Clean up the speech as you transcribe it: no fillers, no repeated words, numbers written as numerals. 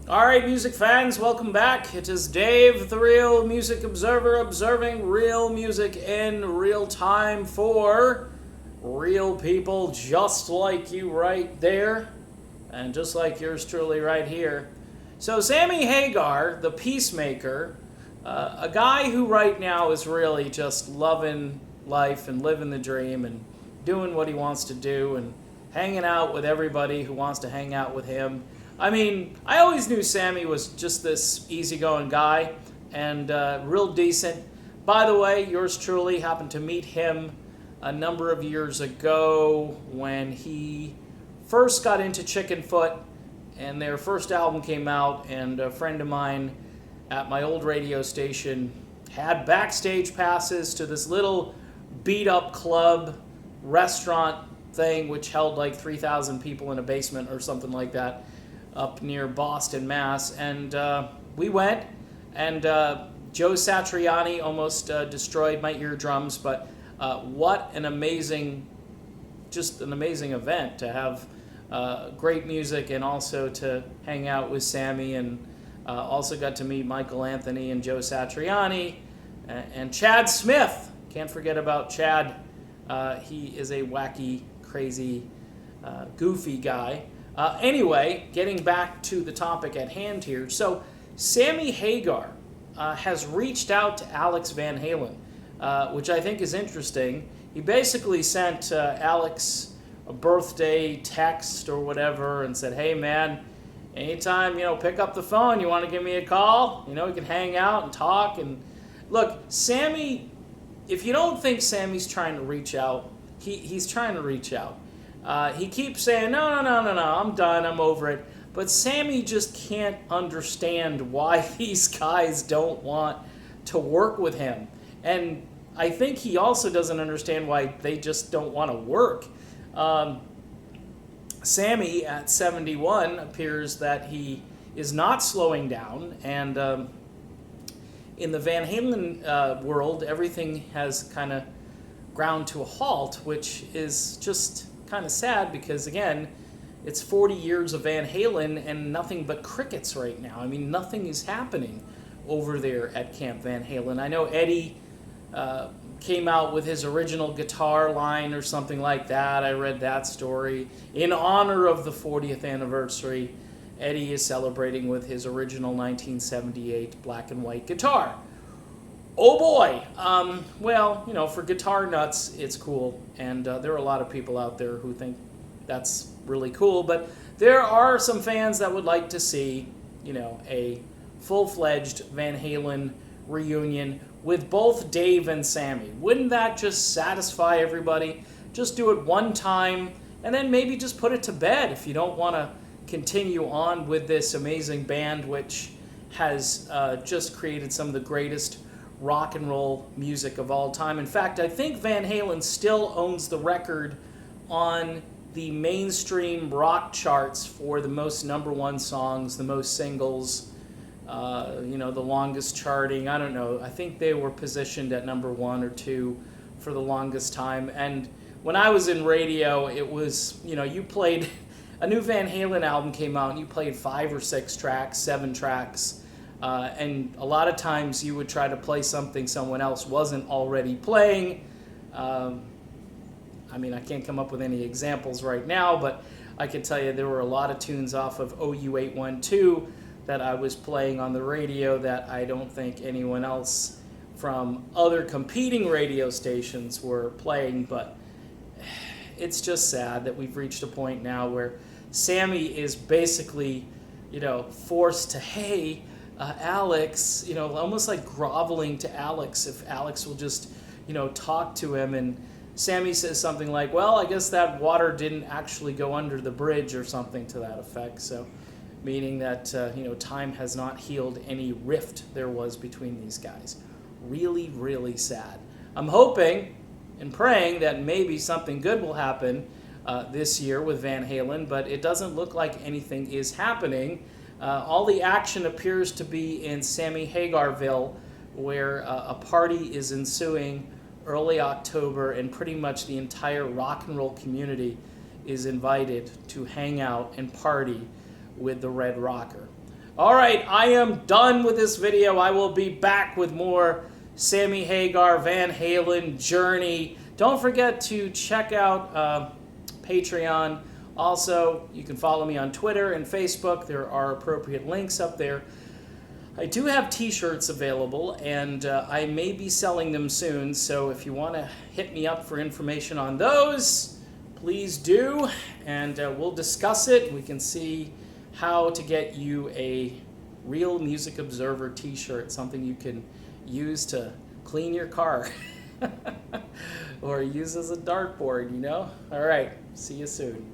Alright, music fans, welcome back. It is Dave, the Real Music Observer, observing real music in real time for real people just like you right there, and just like yours truly right here. So Sammy Hagar, the Peacemaker, a guy who right now is really just loving life and living the dream and doing what he wants to do and hanging out with everybody who wants to hang out with him. I mean, I always knew Sammy was just this easygoing guy and real decent. By the way, yours truly happened to meet him a number of years ago when he first got into Chickenfoot and their first album came out, and a friend of mine at my old radio station had backstage passes to this little beat-up club restaurant thing which held like 3,000 people in a basement or something like that, up near Boston, Mass. And we went, and Joe Satriani almost destroyed my eardrums, but what an amazing, just an amazing event to have great music and also to hang out with Sammy, and also got to meet Michael Anthony and Joe Satriani and Chad Smith. Can't forget about Chad. He is a wacky, crazy, goofy guy. Anyway, getting back to the topic at hand here. So, Sammy Hagar has reached out to Alex Van Halen, which I think is interesting. He basically sent Alex a birthday text or whatever and said, hey man, anytime, pick up the phone, you want to give me a call? We can hang out and talk. And look, Sammy, if you don't think Sammy's trying to reach out, he's trying to reach out. He keeps saying, no, I'm done, I'm over it. But Sammy just can't understand why these guys don't want to work with him. And I think he also doesn't understand why they just don't want to work. Sammy, at 71, appears that he is not slowing down. And in the Van Halen world, everything has kind of ground to a halt, which is just kind of sad because, again, it's 40 years of Van Halen and nothing but crickets right now. I mean, nothing is happening over there at Camp Van Halen. I know Eddie came out with his original guitar line or something like that. I read that story. In honor of the 40th anniversary, Eddie is celebrating with his original 1978 black and white guitar. Oh boy! Well, for guitar nuts, it's cool, and there are a lot of people out there who think that's really cool, but there are some fans that would like to see, a full-fledged Van Halen reunion with both Dave and Sammy. Wouldn't that just satisfy everybody? Just do it one time, and then maybe just put it to bed if you don't want to continue on with this amazing band, which has just created some of the greatest rock and roll music of all time. In fact, I think Van Halen still owns the record on the mainstream rock charts for the most number one songs, the most singles, the longest charting. I don't know. I think they were positioned at number 1 or 2 for the longest time. And when I was in radio, it was, you played, a new Van Halen album came out and you played 5 or 6 tracks, 7 tracks. And a lot of times you would try to play something someone else wasn't already playing. I can't come up with any examples right now, but I can tell you there were a lot of tunes off of OU812 that I was playing on the radio that I don't think anyone else from other competing radio stations were playing. But it's just sad that we've reached a point now where Sammy is basically, forced to, hey, Alex, almost like groveling to Alex if Alex will just, talk to him. And Sammy says something like, well, I guess that water didn't actually go under the bridge or something to that effect. So, meaning that, time has not healed any rift there was between these guys. Really, really sad. I'm hoping and praying that maybe something good will happen this year with Van Halen, but it doesn't look like anything is happening. All the action appears to be in Sammy Hagarville, where a party is ensuing early October, and pretty much the entire rock and roll community is invited to hang out and party with the Red Rocker. All right, I am done with this video. I will be back with more Sammy, Hagar, Van Halen, Journey. Don't forget to check out Patreon. Also, you can follow me on Twitter and Facebook. There are appropriate links up there. I do have t-shirts available, and I may be selling them soon, so if you want to hit me up for information on those, please do, and we'll discuss it. We can see how to get you a Real Music Observer t-shirt, something you can use to clean your car or use as a dartboard, you know? All right, see you soon.